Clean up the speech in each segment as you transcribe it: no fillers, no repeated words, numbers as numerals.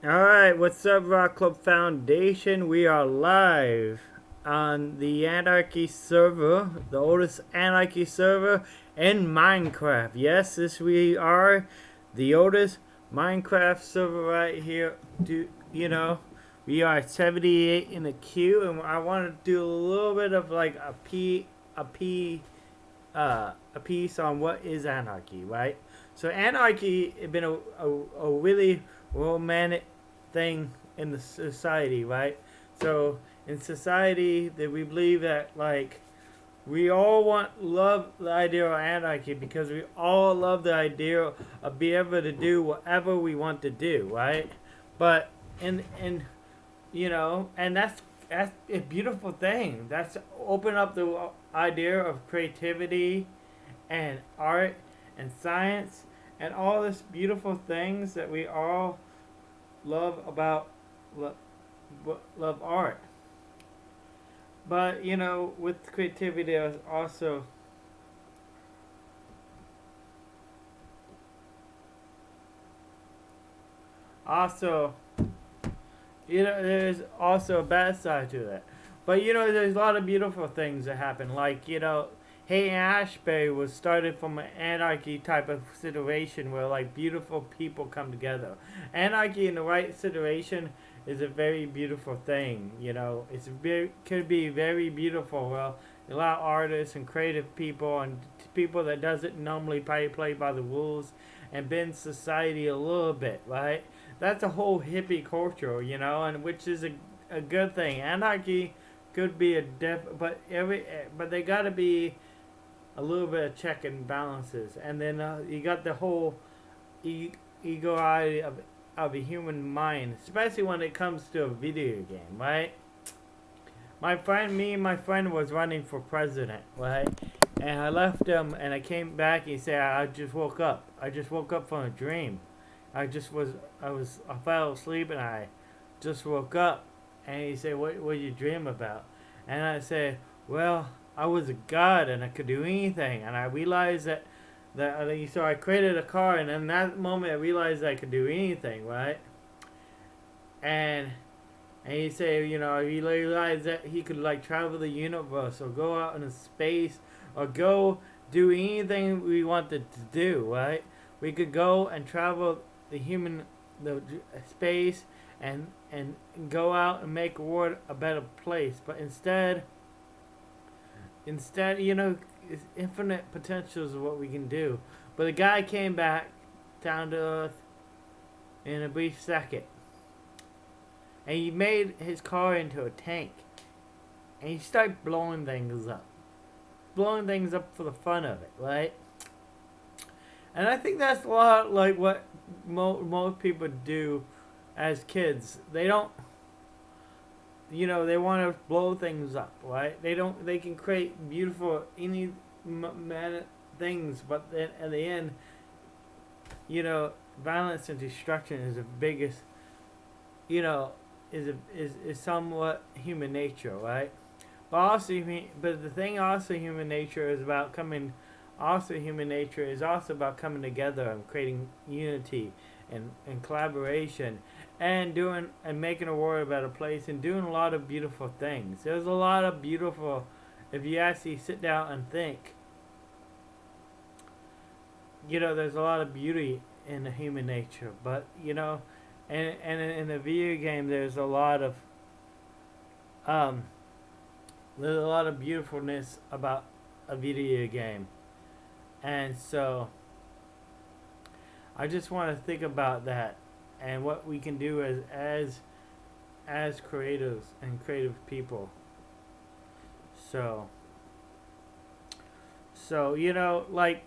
Alright, what's up, Rock Club Foundation? We are live on the Anarchy server, the oldest Anarchy server in Minecraft. Yes, we are the oldest Minecraft server right here. We are 78 in the queue, and I want to do a little bit of like a piece on what is anarchy, right? So anarchy has been a really romantic thing in the society, right? So in society that we believe that like we all love the idea of anarchy because we all love the idea of being able to do whatever we want to do, right? But in and that's a beautiful thing. That's open up the idea of creativity and art and science and all this beautiful things that we all love about love, love art. But with creativity, there's also there's also a bad side to that. But there's a lot of beautiful things that happen. Like Hey Ashbury was started from an anarchy type of situation where like beautiful people come together. Anarchy in the right situation is a very beautiful thing. Could be very beautiful. Well, a lot of artists and creative people and people that doesn't normally play by the rules and bend society a little bit, right? That's a whole hippie culture, and which is a good thing. Anarchy could be but they gotta be a little bit of check and balances, and then you got the whole ego eye of a human mind, especially when it comes to a video game, right? Me and my friend was running for president, right? And I left him, and I came back. And he said, "I just woke up. I just woke up from a dream. I fell asleep, and I just woke up." And he said, "What did you dream about?" And I said, "Well, I was a god, and I could do anything." And I realized so I created a car, and in that moment, I realized I could do anything, right? And and he said, he realized that he could like travel the universe or go out into space or go do anything we wanted to do, right? We could go and travel the space and go out and make the world a better place. But instead, it's infinite potentials of what we can do. But the guy came back down to earth in a brief second, and he made his car into a tank, and he started blowing things up for the fun of it, right? And I think that's a lot like what most people do as kids. They don't, they want to blow things up, right? They don't. They can create beautiful things, but then at the end, violence and destruction is the biggest. Is somewhat human nature, right? But the thing also human nature is about coming. Also, human nature is also about coming together and creating unity and collaboration and making the world a better place and doing a lot of beautiful things. There's a lot of beautiful, if you actually sit down and think, there's a lot of beauty in the human nature. But and in the video game, um, there's a lot of beautifulness about a video game, and so I just want to think about that and what we can do as creatives and creative people. So like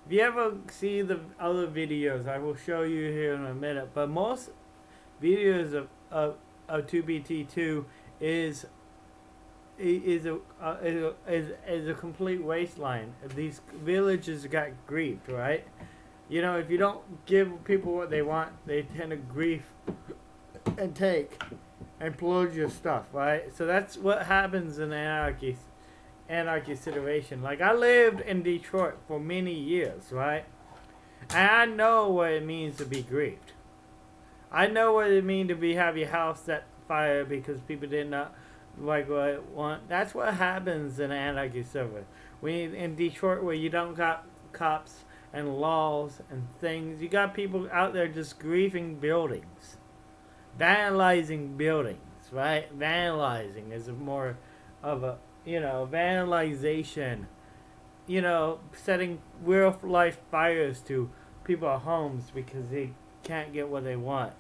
if you ever see the other videos, I will show you here in a minute. But most videos of 2BT2 is a complete wasteland. These villages got griefed, right? If you don't give people what they want, they tend to grief and take and pillage your stuff, right? So that's what happens in anarchy situation. Like I lived in Detroit for many years, right? And I know what it means to be grieved. I know what it means to have your house set fire because people did not like what I want. That's what happens in an anarchy server. In Detroit, where you don't got cops and laws and things, you got people out there just griefing buildings, vandalizing buildings. Right, vandalizing is more of a vandalization. Setting real life fires to people's homes because they can't get what they want.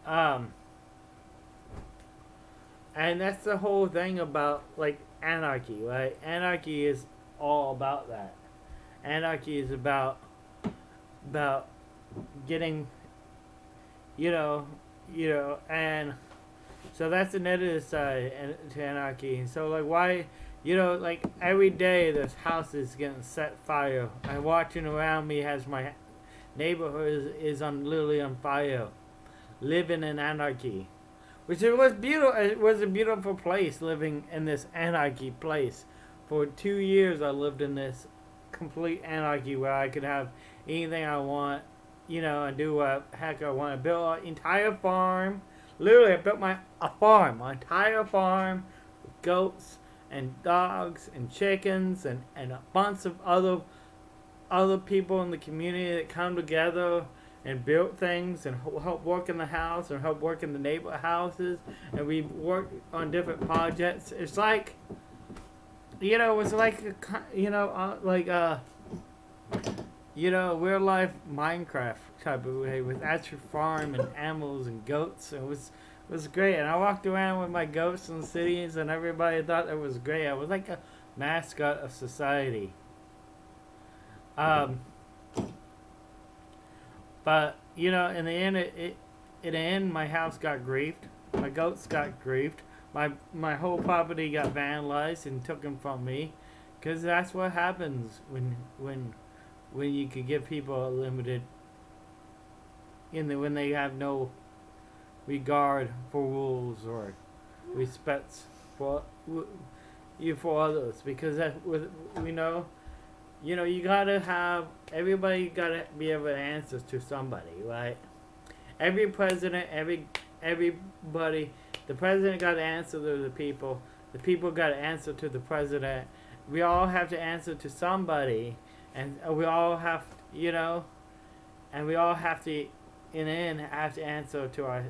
Um, and that's the whole thing about like anarchy, right? Anarchy is all about that. Anarchy is about getting, and so that's the negative side to anarchy. And so like why, like every day this house is getting set fire. I'm watching around me as my neighborhood is literally on fire, living in anarchy. Which it was beautiful. It was a beautiful place living in this anarchy place. For 2 years I lived in this complete anarchy where I could have anything I want, and do what heck I want. I built an entire farm. Literally, I built my entire farm with goats and dogs and chickens and a bunch of other people in the community that come together and built things and help work in the house and help work in the neighbor houses, and we worked on different projects. It's like, it was like real life Minecraft type of way with actual farm and animals and goats. It was great, and I walked around with my goats in the cities, and everybody thought it was great. I was like a mascot of society. But in the end, my house got griefed. My goats got griefed. My whole property got vandalized and taken from me, because that's what happens when you could give people a limited, when they have no regard for rules or respect for others, because you gotta have, everybody gotta be able to answer to somebody, right? Every president, everybody, the president got to answer to the people got to answer to the president. We all have to answer to somebody, and we all have, and we all have to, in the end, have to answer to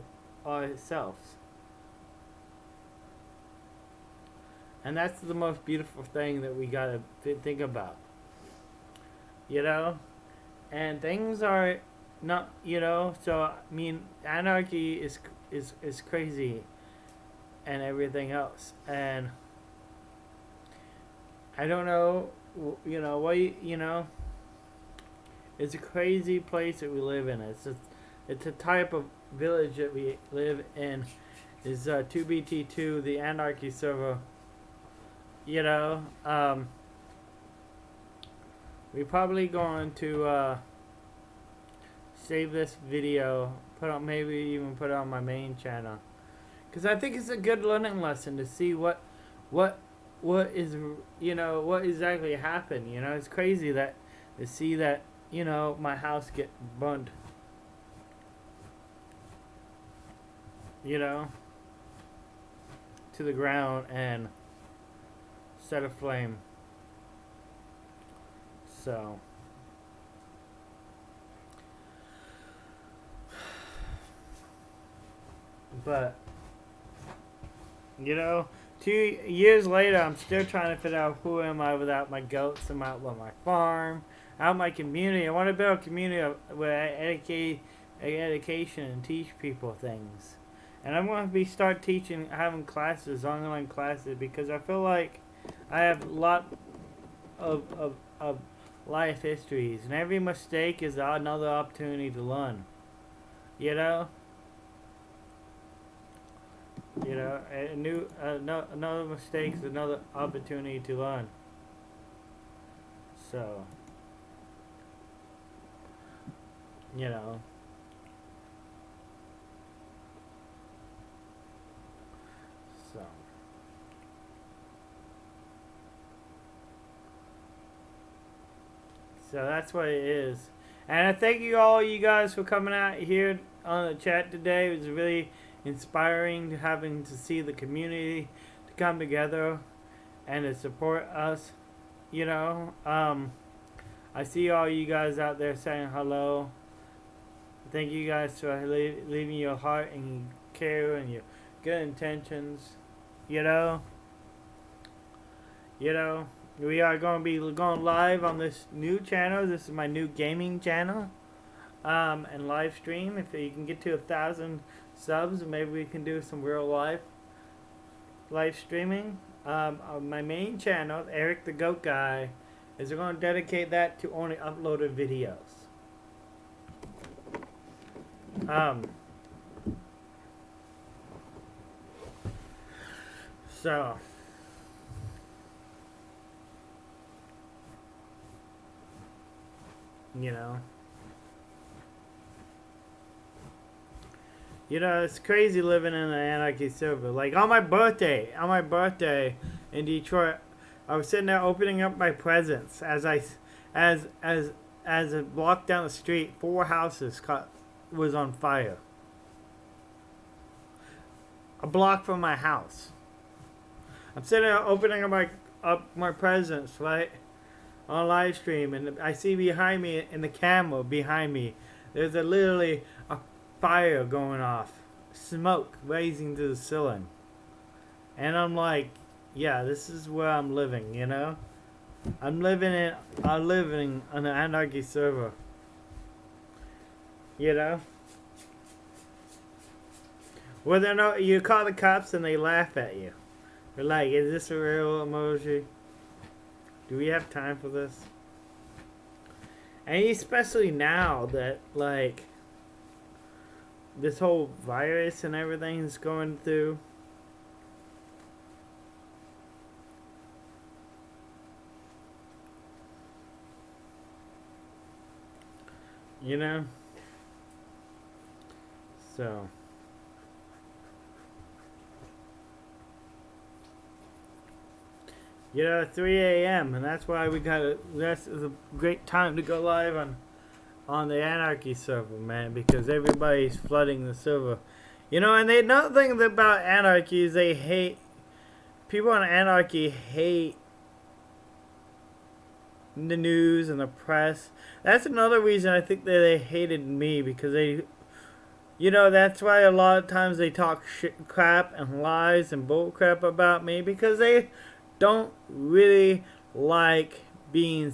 ourselves. And that's the most beautiful thing that we gotta think about. And things are not, so I mean, anarchy is crazy and everything else, and I don't know, it's a crazy place that we live in. It's a type of village that we live in. Is 2BT2, the Anarchy server. We're probably going to save this video, maybe even put it on my main channel, because I think it's a good learning lesson to see what is what exactly happened. It's crazy to see that my house get burnt. To the ground and set aflame. So but 2 years later, I'm still trying to figure out who am I without my goats, and without my farm, out my community. I want to build a community where I education and teach people things. And I'm going to start teaching, having classes, online classes, because I feel like I have a lot of life histories, and every mistake is another opportunity to learn. Another mistake is another opportunity to learn. So, So that's what it is. And I thank you all you guys for coming out here on the chat today. It was really inspiring having to see the community to come together and to support us. You know, I see all you guys out there saying hello. Thank you guys for leaving your heart and care and your good intentions. You know, we are going to be going live on this new channel. This is my new gaming channel, and live stream. If you can get to 1,000 subs, maybe we can do some real live streaming. My main channel, Eric the Goat Guy, is going to dedicate that to only uploaded videos. So, you know, it's crazy living in an Anarchy server. Like on my birthday in Detroit, I was sitting there opening up my presents as a block down the street, 4 houses was on fire. A block from my house. I'm sitting there opening up my presents, right, on live stream, and I see behind me in the camera behind me, there's literally a fire going off, smoke rising to the ceiling, and I'm like, yeah, this is where I'm living, you know. I'm living on an Anarchy server, you know. Whether or not you call the cops and they laugh at you, they're like, is this a real emoji? Do we have time for this? And especially now that, like, this whole virus and everything is going through. You know? So. You know, 3 a.m. and that's why that's a great time to go live on the Anarchy server, man, because everybody's flooding the server. You know, and another thing about Anarchy is people on Anarchy hate the news and the press. That's another reason I think that they hated me, because that's why a lot of times they talk crap and lies and bull crap about me, because they don't really like being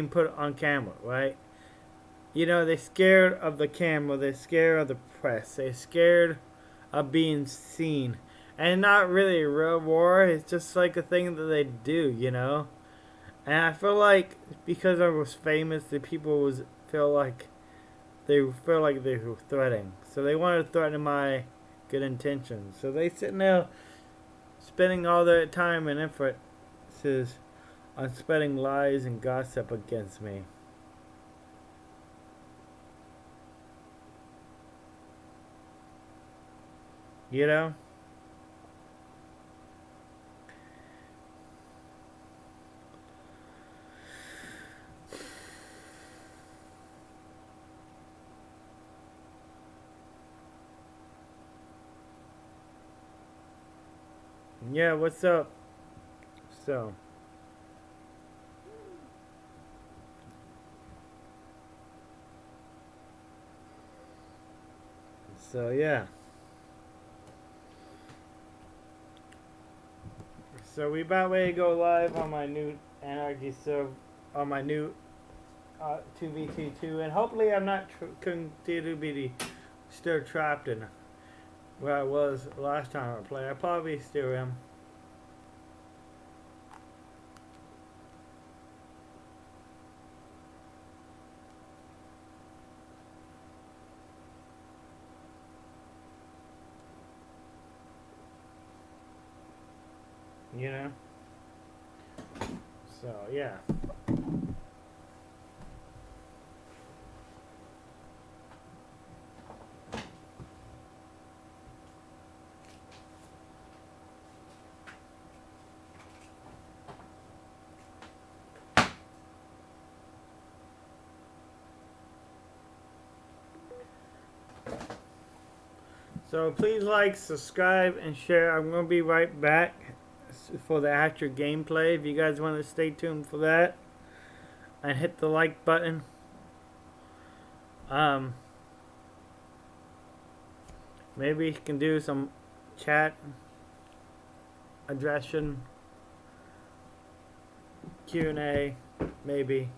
put on camera, right? You know, they're scared of the camera, they're scared of the press, they're scared of being seen. And not really a real war, it's just like a thing that they do, you know? And I feel like because I was famous, the people feel like they were threatening. So they wanted to threaten my good intentions. So they sitting there spending all their time and effort on spreading lies and gossip against me. You know? Yeah, what's up? So yeah. So we about ready to go live on my new Anarchy server, on my new 2v22, and hopefully I'm not continue to be still trapped in where I was last time I played. I probably still am. You know? So, yeah. So please like, subscribe, and share. I'm going to be right back for the actual gameplay. If you guys want to stay tuned for that. And hit the like button. Maybe you can do some chat addressing Q&A, maybe.